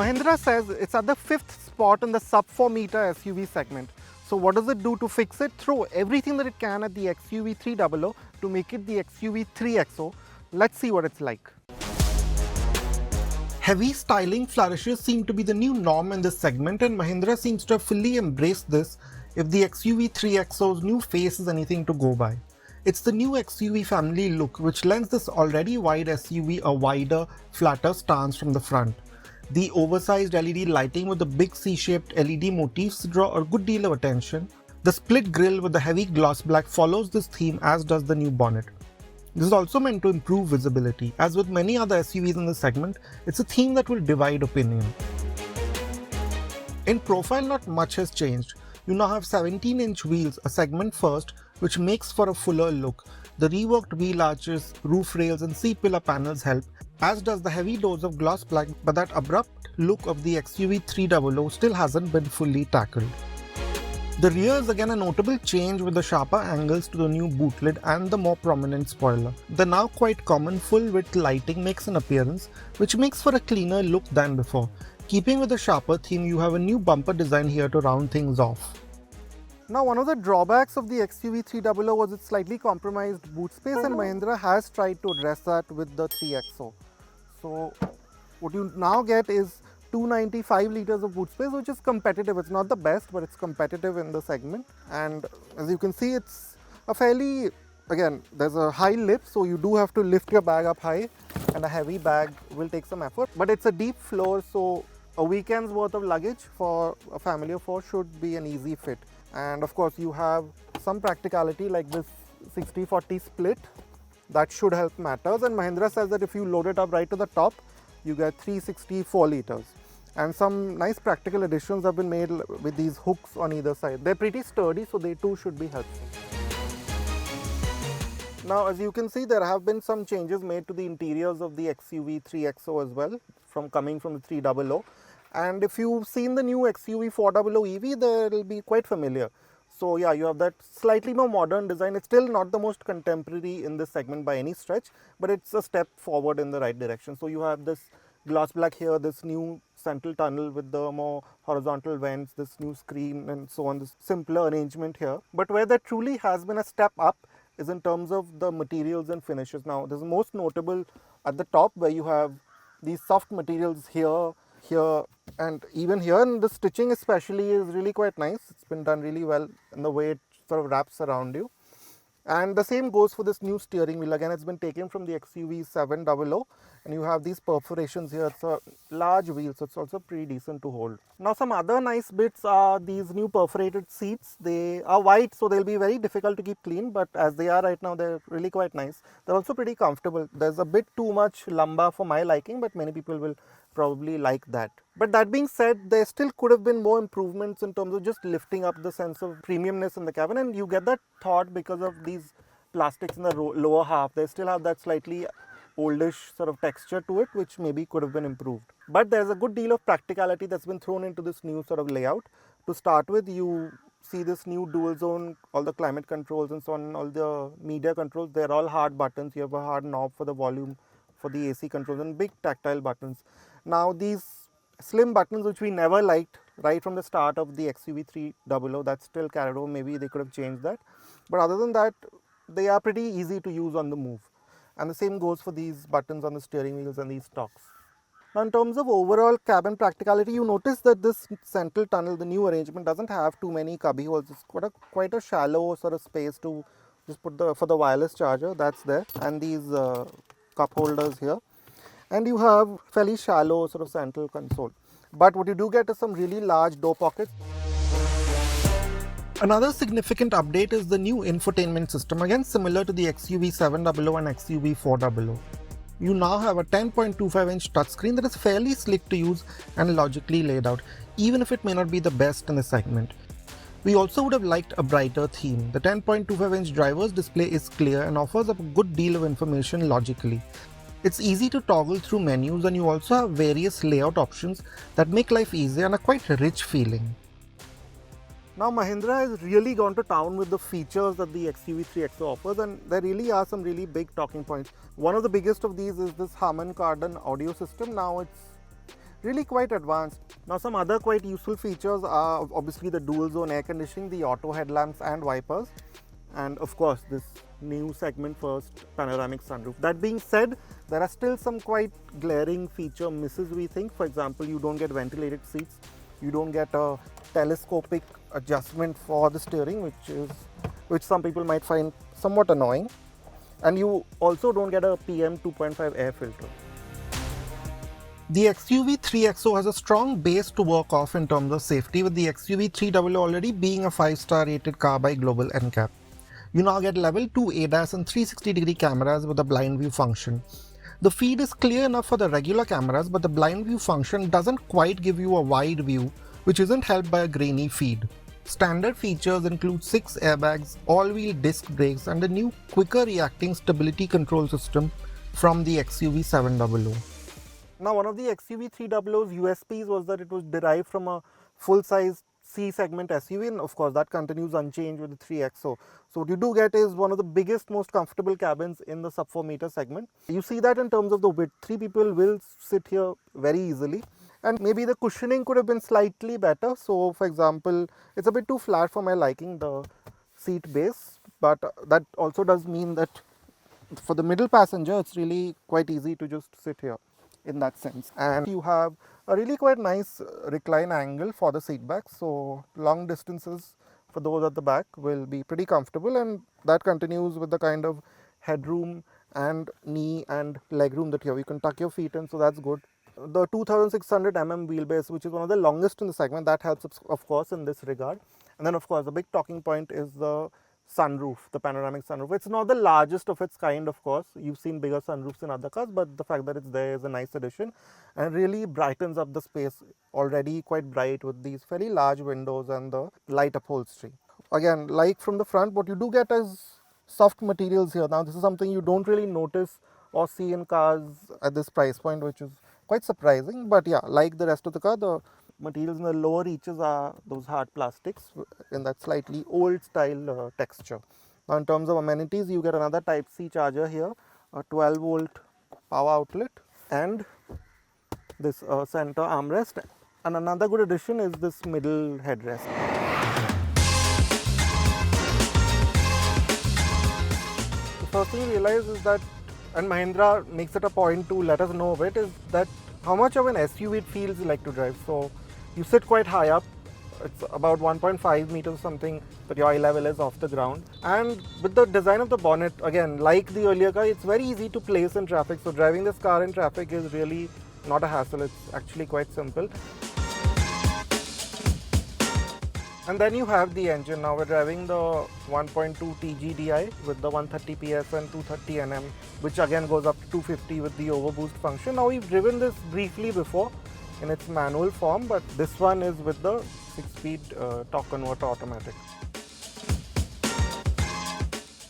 Mahindra says it's at the 5th spot in the sub-4-metre SUV segment. So what does it do to fix it? Throw everything that it can at the XUV3XO to make it the XUV3XO. Let's see what it's like. Heavy styling flourishes seem to be the new norm in this segment, and Mahindra seems to have fully embraced this if the XUV3XO's new face is anything to go by. It's the new XUV family look which lends this already wide SUV a wider, flatter stance from the front. The oversized LED lighting with the big C-shaped LED motifs draw a good deal of attention. The split grille with the heavy gloss black follows this theme, as does the new bonnet. This is also meant to improve visibility. As with many other SUVs in this segment, it's a theme that will divide opinion. In profile, not much has changed. You now have 17-inch wheels, a segment first, which makes for a fuller look. The reworked wheel arches, roof rails and C-pillar panels help, as does the heavy doors of gloss black, but that abrupt look of the XUV3XO still hasn't been fully tackled. The rear is again a notable change with the sharper angles to the new boot lid and the more prominent spoiler. The now quite common full-width lighting makes an appearance, which makes for a cleaner look than before. Keeping with the sharper theme, you have a new bumper design here to round things off. Now, one of the drawbacks of the XUV3XO was its slightly compromised boot space, and Mahindra has tried to address that with the 3XO. So what you now get is 295 litres of boot space, which is competitive. It's not the best, but it's competitive in the segment. And as you can see, it's a fairly, again, there's a high lip, so you do have to lift your bag up high, and a heavy bag will take some effort. But it's a deep floor, so a weekend's worth of luggage for a family of 4 should be an easy fit. And of course, you have some practicality like this 60-40 split. That should help matters, and Mahindra says that if you load it up right to the top, you get 364 litres. And some nice practical additions have been made with these hooks on either side. They're pretty sturdy, so they too should be helpful. Now, as you can see, there have been some changes made to the interiors of the XUV3XO as well, coming from the 300. And if you've seen the new XUV400 EV, they'll be quite familiar. So yeah, you have that slightly more modern design. It's still not the most contemporary in this segment by any stretch, but it's a step forward in the right direction. So you have this gloss black here, this new central tunnel with the more horizontal vents, this new screen and so on, this simpler arrangement here. But where there truly has been a step up is in terms of the materials and finishes. Now, this is most notable at the top, where you have these soft materials here, and even here, and the stitching especially is really quite nice. It's been done really well in the way it sort of wraps around you. And the same goes for this new steering wheel. Again, it's been taken from the XUV700, and you have these perforations here. It's a large wheel, so it's also pretty decent to hold. Now, some other nice bits are these new perforated seats. They are white, so they'll be very difficult to keep clean, but as they are right now, they're really quite nice. They're also pretty comfortable. There's a bit too much lumbar for my liking, but many people will probably like that. But that being said, there still could have been more improvements in terms of just lifting up the sense of premiumness in the cabin, and you get that thought because of these plastics in the lower half. They still have that slightly oldish sort of texture to it, which maybe could have been improved. But there's a good deal of practicality that's been thrown into this new sort of layout. To start with, you see this new dual zone, all the climate controls and so on, all the media controls, they're all hard buttons. You have a hard knob for the volume, for the AC controls, and big tactile buttons. Now, these slim buttons, which we never liked right from the start of the XUV300, that's still carried over. Maybe they could have changed that. But other than that, they are pretty easy to use on the move. And the same goes for these buttons on the steering wheels and these stalks. Now, in terms of overall cabin practicality, you notice that this central tunnel, the new arrangement, doesn't have too many cubby holes. It's quite a shallow sort of space to just put for the wireless charger. That's there, and these cup holders here. And you have fairly shallow sort of central console. But what you do get is some really large door pockets. Another significant update is the new infotainment system, again similar to the XUV700 and XUV400. You now have a 10.25-inch touchscreen that is fairly slick to use and logically laid out, even if it may not be the best in the segment. We also would have liked a brighter theme. The 10.25-inch driver's display is clear and offers up a good deal of information logically. It's easy to toggle through menus, and you also have various layout options that make life easier and are quite rich feeling. Now, Mahindra has really gone to town with the features that the XUV3XO offers, and there really are some really big talking points. One of the biggest of these is this Harman Kardon audio system. Now, it's really quite advanced. Now some other quite useful features are obviously the dual zone air conditioning, the auto headlamps and wipers, and of course this new segment first panoramic sunroof. That being said, there are still some quite glaring feature misses, we think. For example, you don't get ventilated seats, you don't get a telescopic adjustment for the steering, which some people might find somewhat annoying, and you also don't get a PM 2.5 air filter. The XUV3XO has a strong base to work off in terms of safety, with the XUV300 already being a 5-star rated car by Global NCAP. You now get level 2 ADAS and 360-degree cameras with a blind view function. The feed is clear enough for the regular cameras, but the blind view function doesn't quite give you a wide view, which isn't helped by a grainy feed. Standard features include 6 airbags, all-wheel disc brakes, and a new quicker reacting stability control system from the XUV700. Now, one of the XUV300's USPs was that it was derived from a full-size C-segment SUV, and of course that continues unchanged with the 3XO. So what you do get is one of the biggest, most comfortable cabins in the sub-4-metre segment. You see that in terms of the width. 3 people will sit here very easily, and maybe the cushioning could have been slightly better. So for example, it's a bit too flat for my liking, the seat base, but that also does mean that for the middle passenger it's really quite easy to just sit here in that sense. And you have a really quite nice recline angle for the seat back, so long distances for those at the back will be pretty comfortable, and that continues with the kind of headroom and knee and leg room that you have. You can tuck your feet in, so that's good. The 2600 mm wheelbase, which is one of the longest in the segment, that helps of course in this regard. And then of course the big talking point is the sunroof, the panoramic sunroof. It's not the largest of its kind, of course. You've seen bigger sunroofs in other cars, but the fact that it's there is a nice addition and really brightens up the space, already quite bright with these fairly large windows and the light upholstery. Again, like from the front, what you do get is soft materials here. Now this is something you don't really notice or see in cars at this price point, which is quite surprising. But yeah, like the rest of the car, the materials in the lower reaches are those hard plastics in that slightly old style texture. Now in terms of amenities, you get another Type C charger here, a 12-volt power outlet, and this center armrest. And another good addition is this middle headrest. The first thing you realize is that, and Mahindra makes it a point to let us know of it, is that how much of an SUV it feels like to drive. So you sit quite high up, it's about 1.5 meters or something that your eye level is off the ground. And with the design of the bonnet, again, like the earlier car, it's very easy to place in traffic. So driving this car in traffic is really not a hassle, it's actually quite simple. And then you have the engine. Now we're driving the 1.2 TGDI with the 130 PS and 230 Nm, which again goes up to 250 with the overboost function. Now we've driven this briefly before in its manual form, but this one is with the 6-speed torque converter automatic.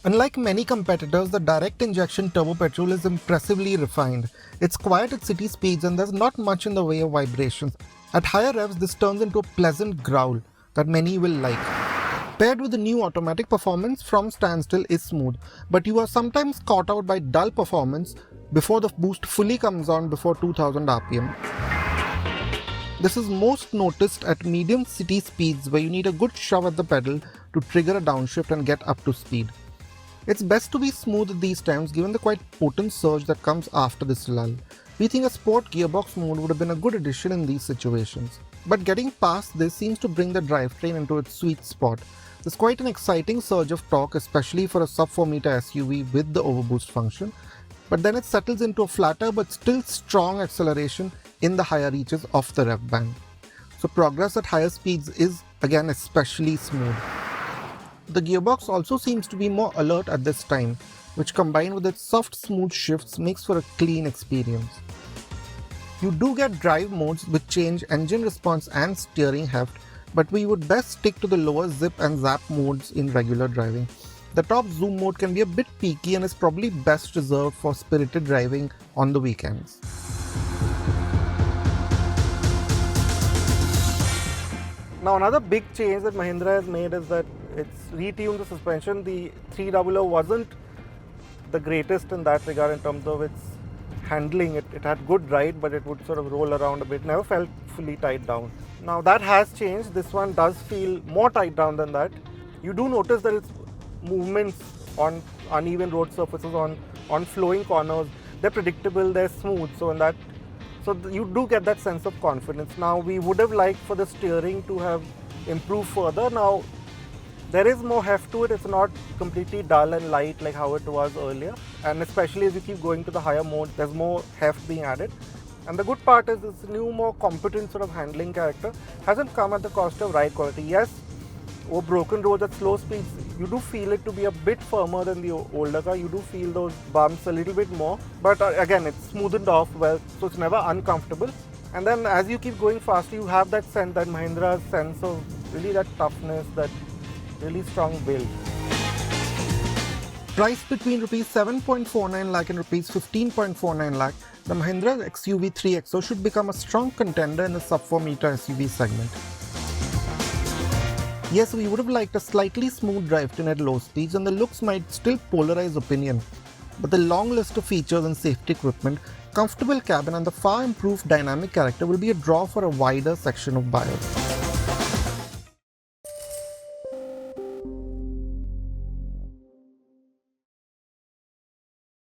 Unlike many competitors, the direct injection turbo petrol is impressively refined. It's quiet at city speeds and there's not much in the way of vibrations. At higher revs, this turns into a pleasant growl that many will like. Paired with the new automatic, performance from standstill is smooth, but you are sometimes caught out by dull performance before the boost fully comes on before 2000 RPM. This is most noticed at medium city speeds where you need a good shove at the pedal to trigger a downshift and get up to speed. It's best to be smooth at these times given the quite potent surge that comes after this lull. We think a sport gearbox mode would have been a good addition in these situations. But getting past this seems to bring the drivetrain into its sweet spot. There's quite an exciting surge of torque, especially for a sub-4-metre SUV with the overboost function, but then it settles into a flatter but still strong acceleration in the higher reaches of the rev band. So progress at higher speeds is again especially smooth. The gearbox also seems to be more alert at this time, which combined with its soft smooth shifts makes for a clean experience. You do get drive modes which change engine response and steering heft, but we would best stick to the lower zip and zap modes in regular driving. The top zoom mode can be a bit peaky and is probably best reserved for spirited driving on the weekends. Now another big change that Mahindra has made is that it's retuned the suspension. The 300 wasn't the greatest in that regard in terms of its handling. It had good ride, but it would sort of roll around a bit, never felt fully tied down. Now that has changed. This one does feel more tied down than that. You do notice that its movements on uneven road surfaces, on flowing corners, they're predictable, they're smooth, so you do get that sense of confidence. Now we would have liked for the steering to have improved further. Now there is more heft to it. It's not completely dull and light like how it was earlier, and especially as you keep going to the higher mode, there's more heft being added. And the good part is this new, more competent sort of handling character hasn't come at the cost of ride quality. Yes, over broken roads at slow speeds, you do feel it to be a bit firmer than the older car. You do feel those bumps a little bit more, but again, it's smoothened off well, so it's never uncomfortable. And then as you keep going faster, you have that sense, that Mahindra's sense of really that toughness, that really strong build. Priced between rupees 7.49 lakh and rupees 15.49 lakh, the Mahindra XUV 3XO should become a strong contender in the sub-4-metre SUV segment. Yes, we would have liked a slightly smooth drivetrain at low speeds, and the looks might still polarize opinion. But the long list of features and safety equipment, comfortable cabin and the far improved dynamic character will be a draw for a wider section of buyers.